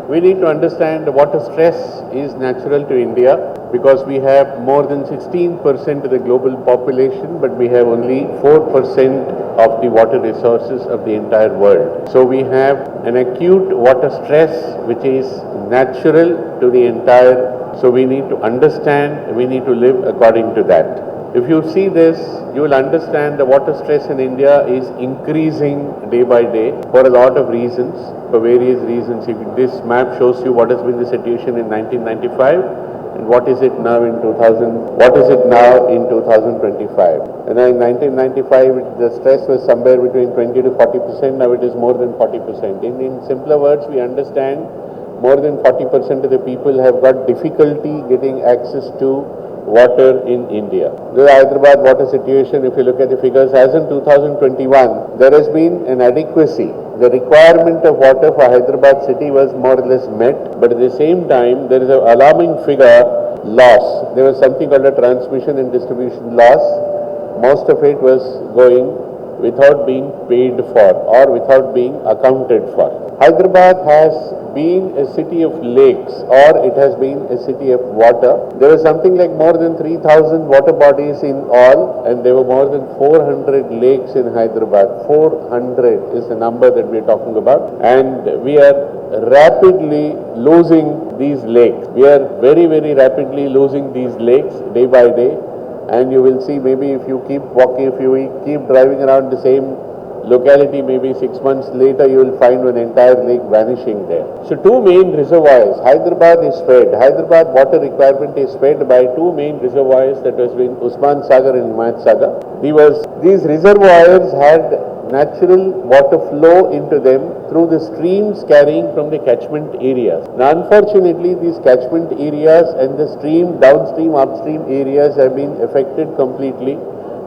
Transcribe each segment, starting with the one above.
We need to understand water stress is natural to India because we have more than 16% of the global population, but we have only 4% of the water resources of the entire world. So we have an acute water stress which is natural to the entire, so we need to understand, we need to live according to that. If you see this, you will understand the water stress in India is increasing day by day for a lot of reasons, for various reasons. If this map shows you what has been the situation in 1995 and what is it now in 2025. And in 1995, the stress was somewhere between 20 to 40%. Now it is more than 40%. In simpler words, we understand more than 40% of the people have got difficulty getting access to water in India. The Hyderabad water situation, if you look at the figures, as in 2021, there has been an adequacy. The requirement of water for Hyderabad city was more or less met, but at the same time, there is an alarming figure, loss. There was something called a transmission and distribution loss. Most of it was going without being paid for or without being accounted for. Hyderabad has been a city of lakes, or it has been a city of water. There was something like more than 3,000 water bodies in all, and there were more than 400 lakes in Hyderabad. 400 is the number that we are talking about, and we are rapidly losing these lakes. We are very, very rapidly losing these lakes day by day, and you will see, maybe if you keep walking, if you keep driving around the same locality, maybe 6 months later you will find an entire lake vanishing there. So two main reservoirs, Hyderabad water requirement is fed by two main reservoirs, that was in Usman Sagar and Himayat Sagar. These reservoirs had natural water flow into them through the streams carrying from the catchment areas. Now unfortunately, these catchment areas and the stream, downstream, upstream areas have been affected completely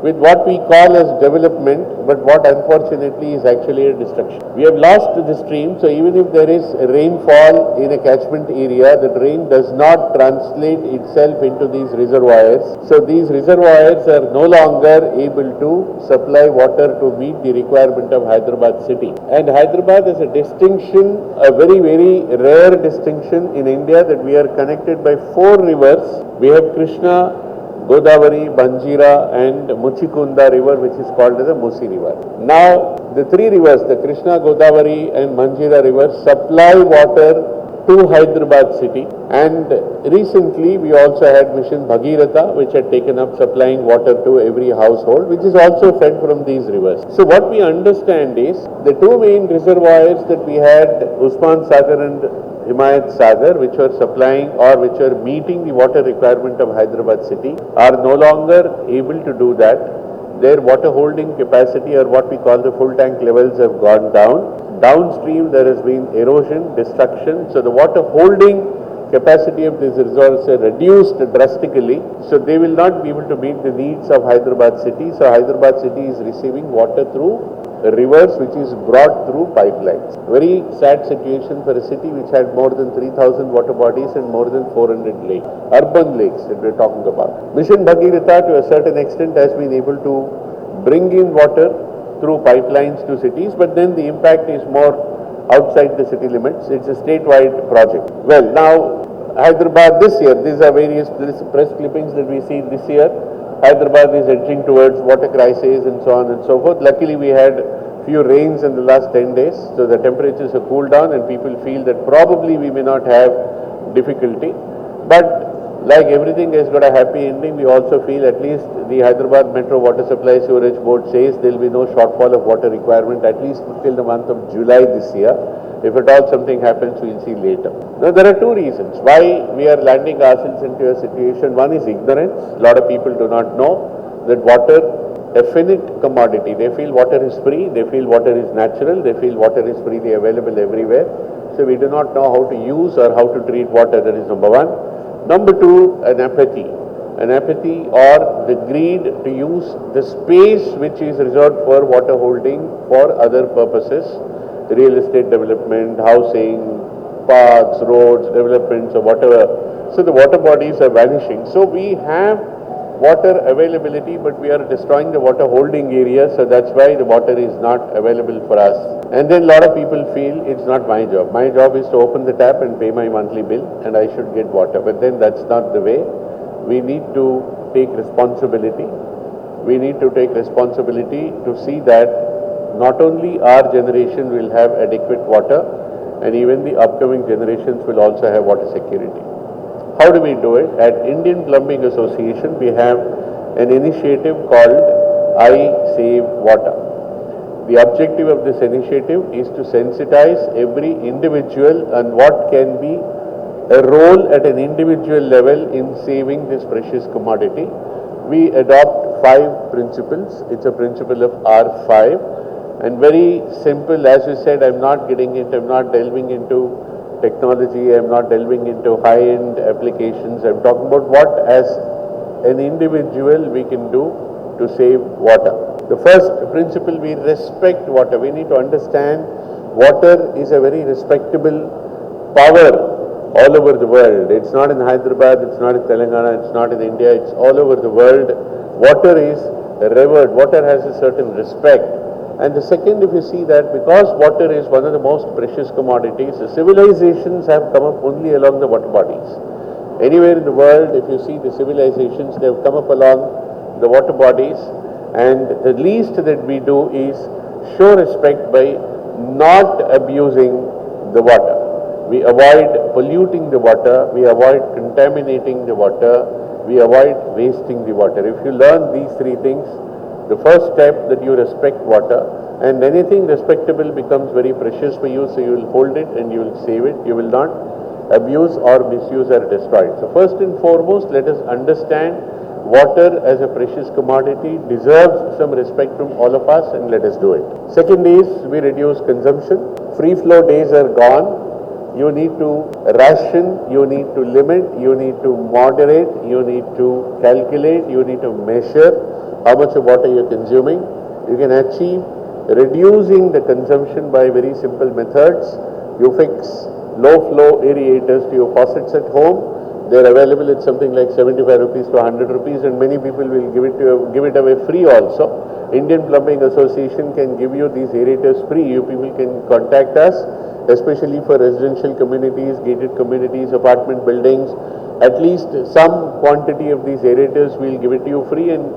with what we call as development, but what unfortunately is actually a destruction. We have lost the stream, so even if there is rainfall in a catchment area, the rain does not translate itself into these reservoirs. So these reservoirs are no longer able to supply water to meet the requirement of Hyderabad city. And Hyderabad is a distinction, a very, very rare distinction in India, that we are connected by four rivers. We have Krishna, Godavari, Banjira and Muchikunda river, which is called as the Musi river. Now, the three rivers, the Krishna, Godavari and Manjira rivers, supply water to Hyderabad city, and recently we also had Mission Bhagiratha, which had taken up supplying water to every household, which is also fed from these rivers. So what we understand is the two main reservoirs that we had, Usman Sagar and Himayat Sagar, which were supplying or which were meeting the water requirement of Hyderabad city, are no longer able to do that. Their water holding capacity, or what we call the full tank levels, have gone down. Downstream there has been erosion, destruction, so the water holding capacity of these reservoirs are reduced drastically, so they will not be able to meet the needs of Hyderabad city. So Hyderabad city is receiving water through rivers, which is brought through pipelines. Very sad situation for a city which had more than 3,000 water bodies and more than 400 lakes, urban lakes that we are talking about. Mission Bhagiratha to a certain extent has been able to bring in water through pipelines to cities, but then the impact is more outside the city limits. It's a statewide project. Well, now Hyderabad this year, these are various press clippings that we see this year. Hyderabad is edging towards water crisis and so on and so forth. Luckily, we had few rains in the last 10 days, so the temperatures have cooled down and people feel that probably we may not have difficulty. But like everything has got a happy ending, we also feel, at least the Hyderabad Metro Water Supply Sewerage Board says there will be no shortfall of water requirement at least till the month of July this year. If at all something happens, we will see later. Now there are two reasons why we are landing ourselves into a situation. One is ignorance. A lot of people do not know that water, a finite commodity. They feel water is free, they feel water is natural, they feel water is freely available everywhere. So we do not know how to use or how to treat water. That is number one. Number two, an apathy or the greed to use the space which is reserved for water holding for other purposes, real estate development, housing, parks, roads, developments or whatever. So the water bodies are vanishing. So we have water availability, but we are destroying the water holding area, so that's why the water is not available for us. And then a lot of people feel it's not my job. My job is to open the tap and pay my monthly bill and I should get water. But then that's not the way. We need to take responsibility. We need to take responsibility to see that not only our generation will have adequate water, and even the upcoming generations will also have water security. How do we do it? At Indian Plumbing Association, we have an initiative called I Save Water. The objective of this initiative is to sensitize every individual on what can be a role at an individual level in saving this precious commodity. We adopt 5 principles. It's a principle of R5 and very simple. As you said, I'm not delving into technology, I'm not delving into high-end applications. I'm talking about what as an individual we can do to save water. The first principle, we respect water. We need to understand water is a very respectable power all over the world. It's not in Hyderabad, it's not in Telangana, it's not in India, it's all over the world. Water is revered, water has a certain respect. And the second, if you see that because water is one of the most precious commodities, the civilizations have come up only along the water bodies. Anywhere in the world, if you see the civilizations, they have come up along the water bodies, and the least that we do is show respect by not abusing the water. We avoid polluting the water, we avoid contaminating the water, we avoid wasting the water. If you learn these 3 things, the first step that you respect water, and anything respectable becomes very precious for you, so you will hold it and you will save it. You will not abuse or misuse or destroy it. So first and foremost, let us understand water as a precious commodity deserves some respect from all of us, and let us do it. Second is we reduce consumption. Free flow days are gone. You need to ration, you need to limit, you need to moderate, you need to calculate, you need to measure how much of water you are consuming. You can achieve reducing the consumption by very simple methods. You fix low flow aerators to your faucets at home. They are available at something like 75 rupees to 100 rupees, and many people will give it away free also. Indian Plumbing Association can give you these aerators free. You people can contact us, especially for residential communities, gated communities, apartment buildings. At least some quantity of these aerators we'll give it to you free, and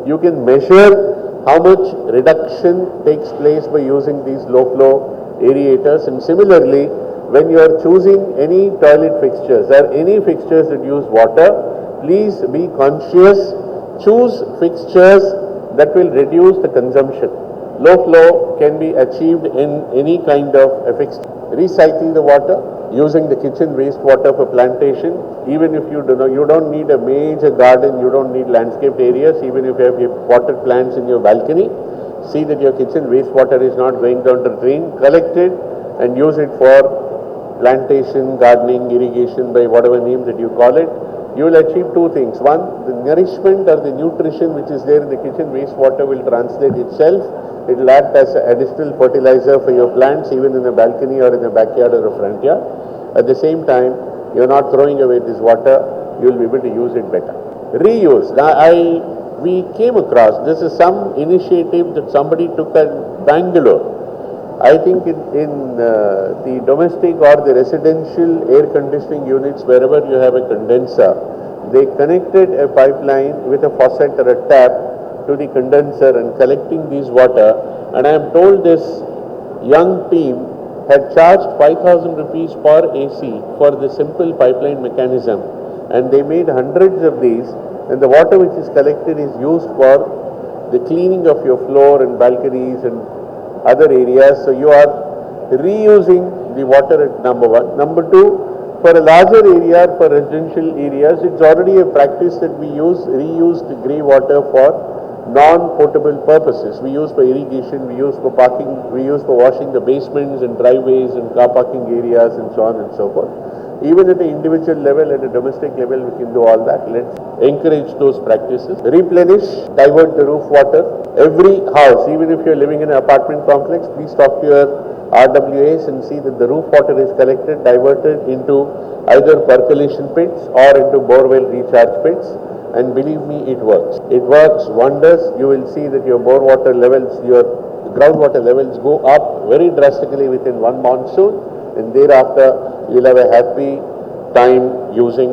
you can measure how much reduction takes place by using these low flow aerators. And similarly, when you are choosing any toilet fixtures or any fixtures that use water, please be conscious. Choose fixtures that will reduce the consumption. Low flow can be achieved in any kind of a fixture. Recycle the water using the kitchen wastewater for plantation. Even if you don't need a major garden, you don't need landscaped areas, even if you have potted plants in your balcony, see that your kitchen wastewater is not going down the drain. Collect it and use it for plantation, gardening, irrigation, by whatever name that you call it. You will achieve 2 things. One, the nourishment or the nutrition which is there in the kitchen wastewater will translate itself. It will act as an additional fertilizer for your plants, even in a balcony or in a backyard or a front yard. At the same time, you are not throwing away this water, you will be able to use it better. Reuse. Now, we came across, this is some initiative that somebody took at Bangalore. I think in the domestic or the residential air conditioning units, wherever you have a condenser, they connected a pipeline with a faucet or a tap to the condenser and collecting these water. And I am told this young team had charged 5,000 rupees per AC for the simple pipeline mechanism, and they made hundreds of these, and the water which is collected is used for the cleaning of your floor and balconies and other areas. So you are reusing the water at number 1. Number 2, for a larger area, for residential areas, it's already a practice that we use reused grey water for non-potable purposes. We use for irrigation, we use for parking, we use for washing the basements and driveways and car parking areas and so on and so forth. Even at an individual level, at a domestic level, we can do all that. Let's encourage those practices. Replenish, divert the roof water. Every house, even if you're living in an apartment complex, please talk to your RWAs and see that the roof water is collected, diverted into either percolation pits or into borewell recharge pits, and believe me, it works. It works wonders. You will see that your bore water levels, your groundwater levels go up very drastically within one monsoon, and thereafter you'll have a happy time using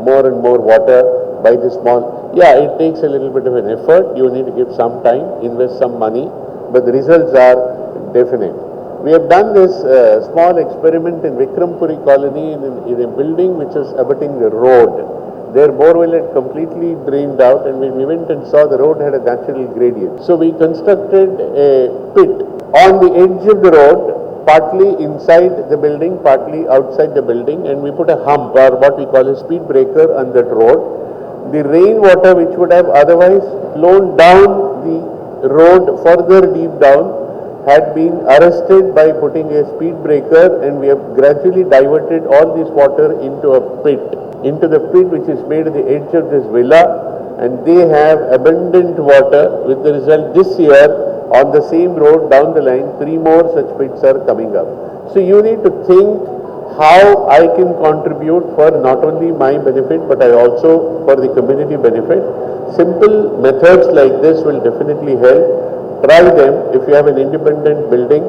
more and more water by this small. Yeah, it takes a little bit of an effort. You need to give some time, invest some money, but the results are definite. We have done this small experiment in Vikrampuri colony in a building which is abutting the road. Their borewell had completely drained out, and when we went and saw, the road had a natural gradient. So we constructed a pit on the edge of the road, partly inside the building, partly outside the building, and we put a hump or what we call a speed breaker on that road. The rainwater which would have otherwise flown down the road further deep down had been arrested by putting a speed breaker, and we have gradually diverted all this water into a pit, into the pit which is made at the edge of this villa, and they have abundant water, with the result this year on the same road down the line 3 more such pits are coming up. So you need to think how I can contribute for not only my benefit but I also for the community benefit. Simple methods like this will definitely help. Try them. If you have an independent building,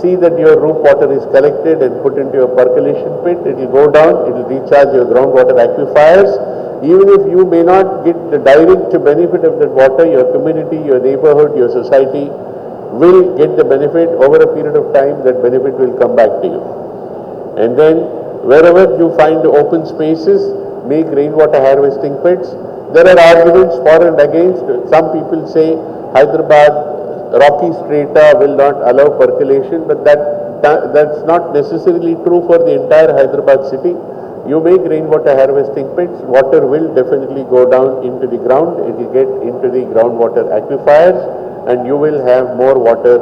see that your roof water is collected and put into your percolation pit. It will go down, it will recharge your groundwater aquifers. Even if you may not get the direct benefit of that water, your community, your neighborhood, your society will get the benefit. Over a period of time, that benefit will come back to you. And then wherever you find open spaces, make rainwater harvesting pits. There are arguments for and against. Some people say Hyderabad rocky strata will not allow percolation, but that's not necessarily true for the entire Hyderabad city. You make rainwater harvesting pits, water will definitely go down into the ground, it will get into the groundwater aquifers, and you will have more water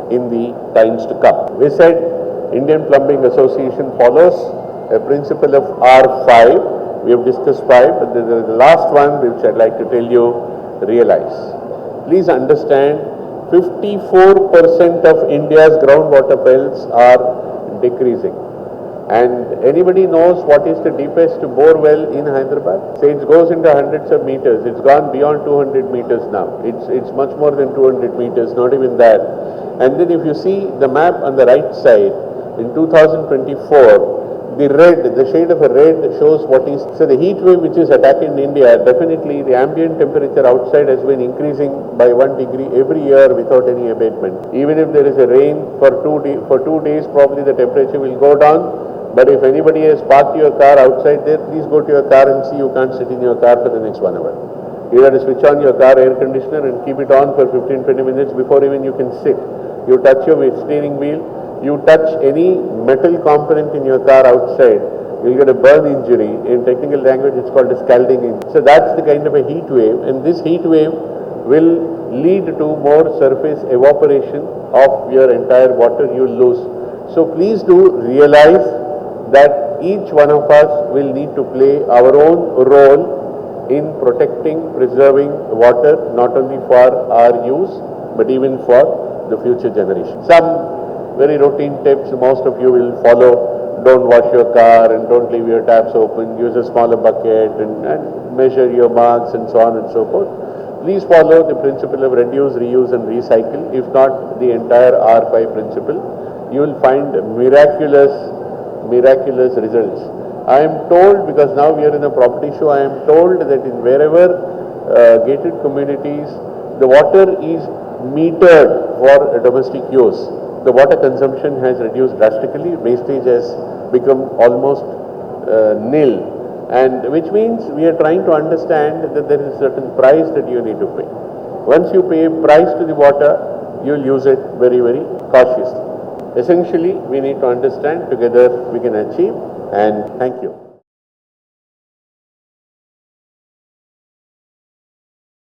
in the times to come. We said Indian Plumbing Association follows a principle of R5. We have discussed 5, but the last one which I'd like to tell you, realize. Please understand, 54% of India's groundwater wells are decreasing. And anybody knows what is the deepest bore well in Hyderabad? Say it goes into hundreds of meters. It's gone beyond 200 meters now. It's much more than 200 meters, not even that. And then if you see the map on the right side, in 2024, the shade of a red shows what is, so the heat wave which is attacking India, definitely the ambient temperature outside has been increasing by 1 degree every year without any abatement. Even if there is a rain for 2 days, probably the temperature will go down. But if anybody has parked your car outside there, please go to your car and see you can't sit in your car for the next 1 hour. You have to switch on your car air conditioner and keep it on for 15-20 minutes before even you can sit. You touch your steering wheel, you touch any metal component in your car outside, you'll get a burn injury. In technical language, it's called a scalding injury. So that's the kind of a heat wave, and this heat wave will lead to more surface evaporation of your entire water you lose. So please do realize that each one of us will need to play our own role in protecting, preserving water, not only for our use, but even for the future generation. Some very routine tips most of you will follow. Don't wash your car and don't leave your taps open. Use a smaller bucket and measure your marks and so on and so forth. Please follow the principle of reduce, reuse and recycle. If not the entire R5 principle, you will find miraculous results. I am told, because now we are in a property show, I am told that in wherever gated communities, the water is metered for domestic use. The water consumption has reduced drastically, wastage has become almost nil, and which means we are trying to understand that there is a certain price that you need to pay. Once you pay a price to the water, you will use it very, very cautiously. Essentially, we need to understand, together we can achieve, and thank you.